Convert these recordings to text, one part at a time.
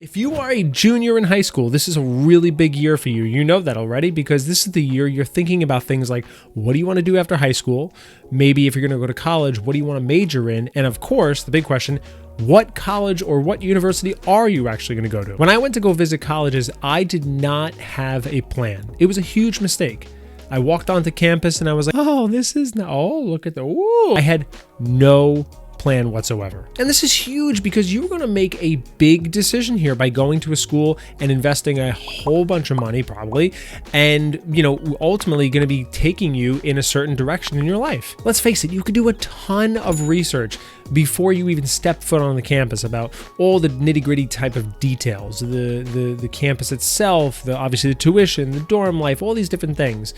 If you are a junior in high school, this is a really big year for you. You know that already because this is the year you're thinking about things like, what do you want to do after high school? Maybe if you're going to go to college, what do you want to major in? And of course, the big question, what college or what university are you actually going to go to? When I went to go visit colleges, I did not have a plan. It was a huge mistake. I walked onto campus and I was like, oh, this is not, oh, look at the, ooh. I had no plan whatsoever. And this is huge because you're going to make a big decision here by going to a school and investing a whole bunch of money probably, and ultimately going to be taking you in a certain direction in your life. Let's face it, you could do a ton of research before you even step foot on the campus about all the nitty-gritty type of details, the campus itself, obviously the tuition, the dorm life, all these different things.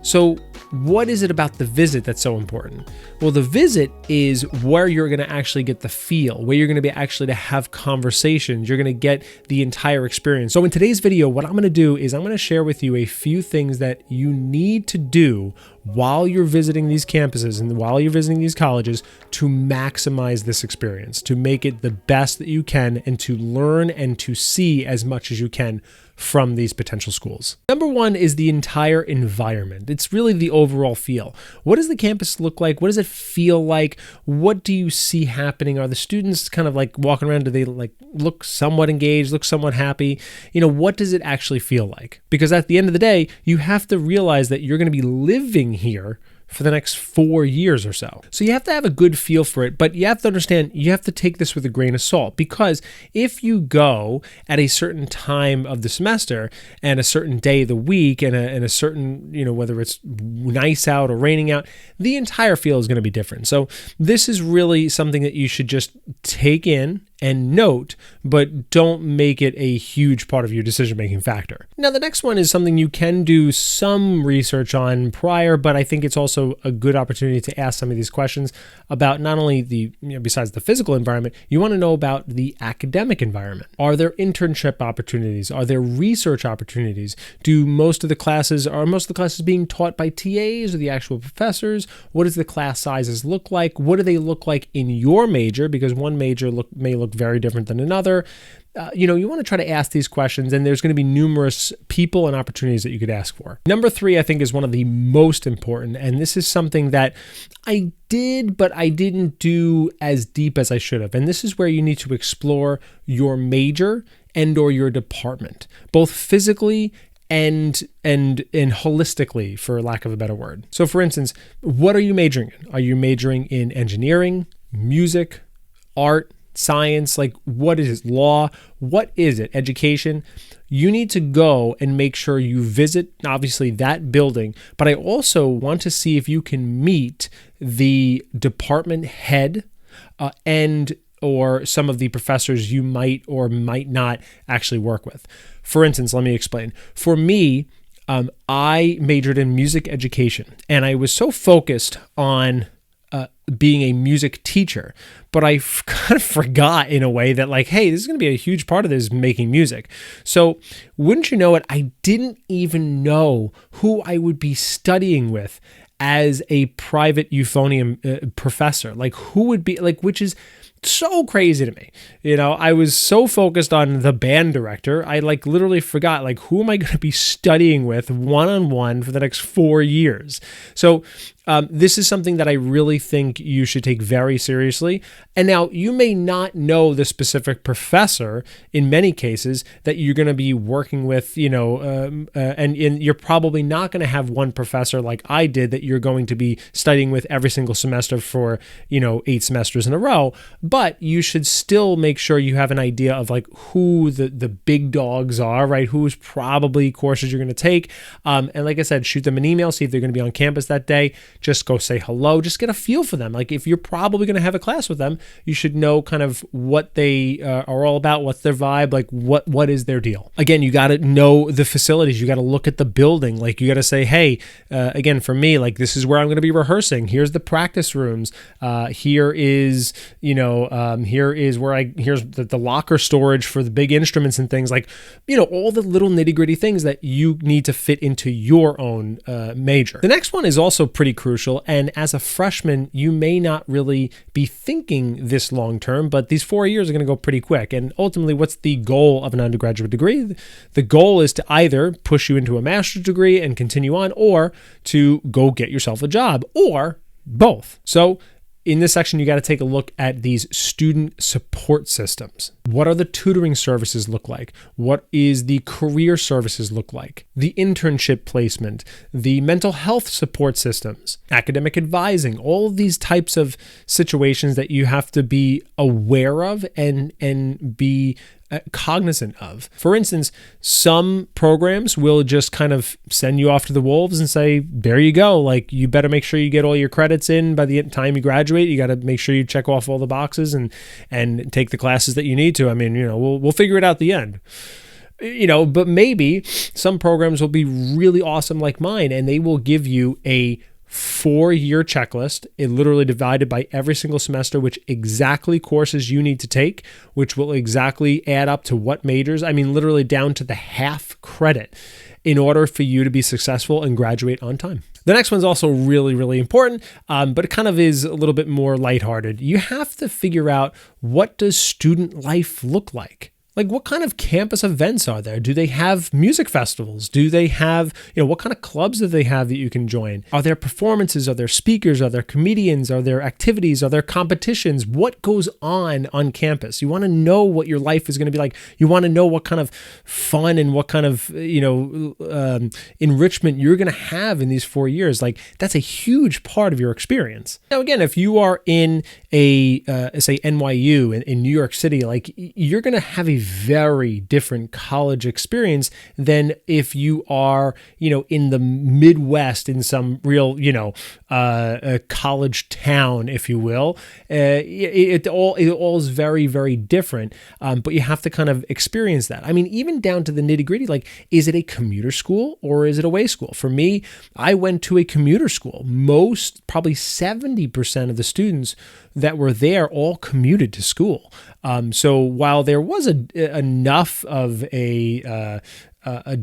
So what is it about the visit that's so important? Well, the visit is where you're going to actually get the feel, where you're going to be actually to have conversations. You're going to get the entire experience. So in today's video, what I'm going to do is I'm going to share with you a few things that you need to do while you're visiting these campuses and while you're visiting these colleges to maximize this experience, to make it the best that you can, and to learn and to see as much as you can from these potential schools. Number one is the entire environment. It's really the overall feel. What does the campus look like? What does it feel like? What do you see happening? Are the students kind of like walking around? Do they like look somewhat engaged, look somewhat happy? What does it actually feel like? Because at the end of the day, you have to realize that you're going to be living here for the next 4 years or so. So you have to have a good feel for it, but you have to understand, you have to take this with a grain of salt, because if you go at a certain time of the semester and a certain day of the week and a certain, whether it's nice out or raining out, the entire feel is going to be different. So this is really something that you should just take in and note, but don't make it a huge part of your decision-making factor. Now, the next one is something you can do some research on prior, but I think it's also a good opportunity to ask some of these questions about not only besides the physical environment, you want to know about the academic environment. Are there internship opportunities? Are there research opportunities? Are most of the classes being taught by TAs or the actual professors? What does the class sizes look like? What do they look like in your major? Because one major may look very different than another. You want to try to ask these questions, and there's going to be numerous people and opportunities that you could ask for. Number three, I think, is one of the most important, and this is something that I did, but I didn't do as deep as I should have. And this is where you need to explore your major and or your department, both physically and holistically, for lack of a better word. So for instance, what are you majoring in? Are you majoring in engineering, music, art, science? Like, what is it? Law? What is it? Education? You need to go and make sure you visit, obviously, that building. But I also want to see if you can meet the department head and or some of the professors you might or might not actually work with. For instance, let me explain. For me, I majored in music education, and I was so focused on being a music teacher, but I kind of forgot in a way that like, hey, this is going to be a huge part of this, making music. So wouldn't you know it, I didn't even know who I would be studying with as a private euphonium professor, like who would be like, which is so crazy to me. I was so focused on the band director, I like literally forgot like who am I going to be studying with one-on-one for the next 4 years. So this is something that I really think you should take very seriously. And now you may not know the specific professor in many cases that you're going to be working with, and you're probably not going to have one professor like I did that you're going to be studying with every single semester for, 8 semesters in a row. But you should still make sure you have an idea of like who the big dogs are, right? Who's probably courses you're going to take. And like I said, shoot them an email, see if they're going to be on campus that day. Just go say hello, just get a feel for them. Like if you're probably going to have a class with them, you should know kind of what they are all about, what's their vibe, like what is their deal. Again, you got to know the facilities. You got to look at the building. Like you got to say, hey, again, for me, like this is where I'm going to be rehearsing. Here's the practice rooms. Here is, here's the locker storage for the big instruments and things like, all the little nitty gritty things that you need to fit into your own major. The next one is also pretty crucial. crucial. And as a freshman, you may not really be thinking this long term, but these 4 years are going to go pretty quick. And ultimately, what's the goal of an undergraduate degree? The goal is to either push you into a master's degree and continue on, or to go get yourself a job, or both. So in this section, you got to take a look at these student support systems. What are the tutoring services look like? What is the career services look like? The internship placement, the mental health support systems, academic advising, all of these types of situations that you have to be aware of and be cognizant of. For instance, some programs will just kind of send you off to the wolves and say, there you go. Like, you better make sure you get all your credits in by the time you graduate. You got to make sure you check off all the boxes and take the classes that you need to. I mean, we'll figure it out at the end. But maybe some programs will be really awesome like mine, and they will give you a 4-year checklist. It literally divided by every single semester, which exactly courses you need to take, which will exactly add up to what majors. I mean, literally down to the half credit in order for you to be successful and graduate on time. The next one's also really, really important, but it kind of is a little bit more lighthearted. You have to figure out, what does student life look like? Like, what kind of campus events are there? Do they have music festivals? Do they have, what kind of clubs do they have that you can join? Are there performances? Are there speakers? Are there comedians? Are there activities? Are there competitions? What goes on campus? You want to know what your life is going to be like. You want to know what kind of fun and what kind of, enrichment you're going to have in these 4 years. Like, that's a huge part of your experience. Now, again, if you are in say NYU in New York City, like, you're going to have a very different college experience than if you are, in the Midwest in some real, college town, if you will. It all is very, very different. But you have to kind of experience that. I mean, even down to the nitty gritty, like, is it a commuter school or is it a way school? For me, I went to a commuter school. Probably 70% of the students that were there all commuted to school. So while there was enough of a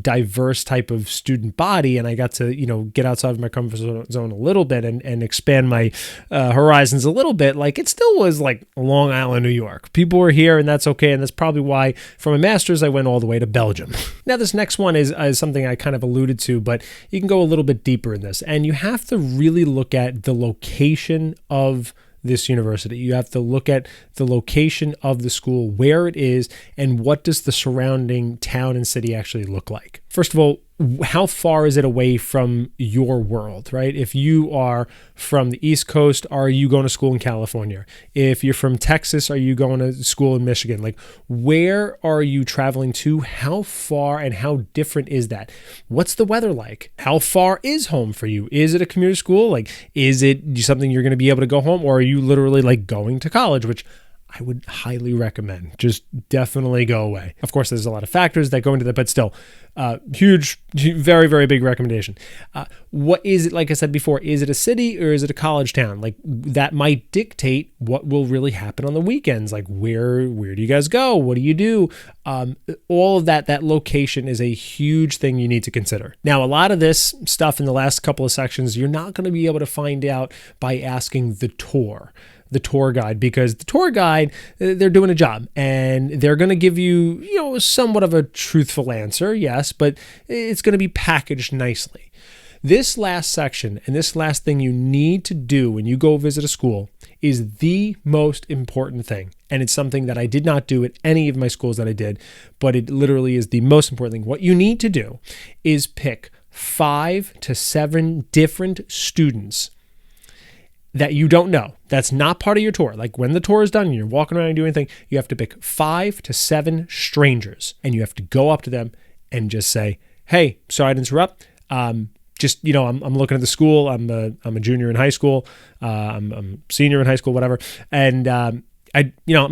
diverse type of student body, and I got to, get outside of my comfort zone a little bit and expand my horizons a little bit, like, it still was like Long Island, New York. People were here, and that's okay. And that's probably why for my master's, I went all the way to Belgium. Now, this next one is something I kind of alluded to, but you can go a little bit deeper in this, and you have to really look at the location of this university. You have to look at the location of the school, where it is, and what does the surrounding town and city actually look like. First of all, how far is it away from your world, right? If you are from the East Coast, are you going to school in California? If you're from Texas, are you going to school in Michigan? Like, where are you traveling to? How far and how different is that? What's the weather like? How far is home for you? Is it a commuter school? Like, is it something you're going to be able to go home, or are you literally like going to college, which I would highly recommend. Just definitely go away. Of course, there's a lot of factors that go into that, but still, huge, very, very big recommendation. What is it, like I said before, is it a city or is it a college town? Like, that might dictate what will really happen on the weekends. Like, where do you guys go? What do you do? All of that location is a huge thing you need to consider. Now, a lot of this stuff in the last couple of sections, you're not going to be able to find out by asking the tour guide, because the tour guide, they're doing a job and they're going to give you, somewhat of a truthful answer, yes, but it's going to be packaged nicely. This last section and this last thing you need to do when you go visit a school is the most important thing. And it's something that I did not do at any of my schools that I did, but it literally is the most important thing. What you need to do is pick 5 to 7 different students that you don't know. That's not part of your tour. Like, when the tour is done and you're walking around and doing anything, you have to pick 5 to 7 strangers, and you have to go up to them and just say, "Hey, sorry to interrupt. I'm looking at the school. I'm a junior in high school. I'm a senior in high school, whatever. And I'm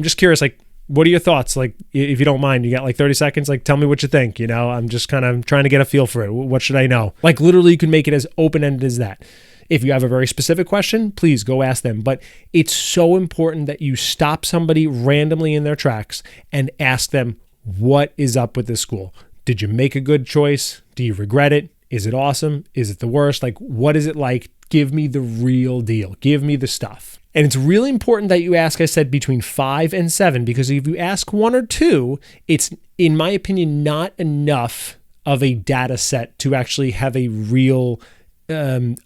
just curious, like, what are your thoughts? Like, if you don't mind, you got like 30 seconds. Like, tell me what you think. I'm just kind of trying to get a feel for it. What should I know?" Like, literally, you can make it as open-ended as that. If you have a very specific question, please go ask them. But it's so important that you stop somebody randomly in their tracks and ask them, what is up with this school? Did you make a good choice? Do you regret it? Is it awesome? Is it the worst? Like, what is it like? Give me the real deal. Give me the stuff. And it's really important that you ask, I said, between 5 and 7, because if you ask 1 or 2, it's, in my opinion, not enough of a data set to actually have a real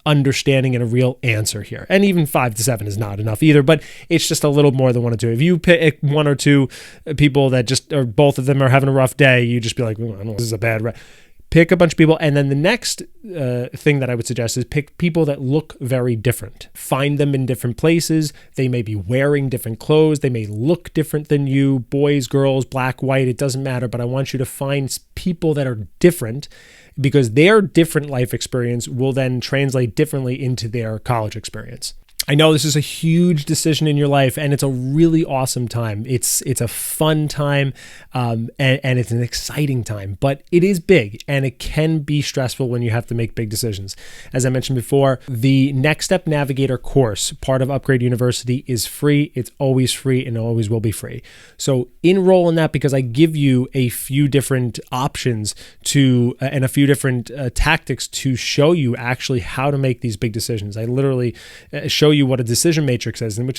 understanding and a real answer here. And even 5 to 7 is not enough either, but it's just a little more than 1 or 2. If you pick 1 or 2 people that just, or both of them are having a rough day, you just be like, I don't know, this is a bad pick a bunch of people. And then the next thing that I would suggest is pick people that look very different. Find them in different places. They may be wearing different clothes. They may look different than you, boys, girls, black, white, it doesn't matter. But I want you to find people that are different, because their different life experience will then translate differently into their college experience. I know this is a huge decision in your life, and it's a really awesome time. It's a fun time, and it's an exciting time, but it is big, and it can be stressful when you have to make big decisions. As I mentioned before, the Next Step Navigator course, part of Upgrade University, is free. It's always free and always will be free. So enroll in that, because I give you a few different options to and a few different tactics to show you actually how to make these big decisions. I literally show you what a decision matrix is, and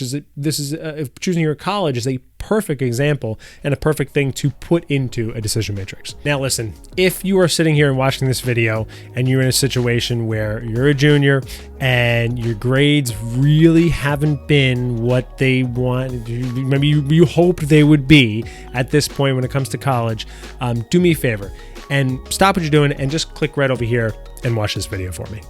choosing your college is a perfect example and a perfect thing to put into a decision matrix. Now listen, if you are sitting here and watching this video and you're in a situation where you're a junior and your grades really haven't been what they want, maybe you hoped they would be at this point when it comes to college, do me a favor and stop what you're doing and just click right over here and watch this video for me.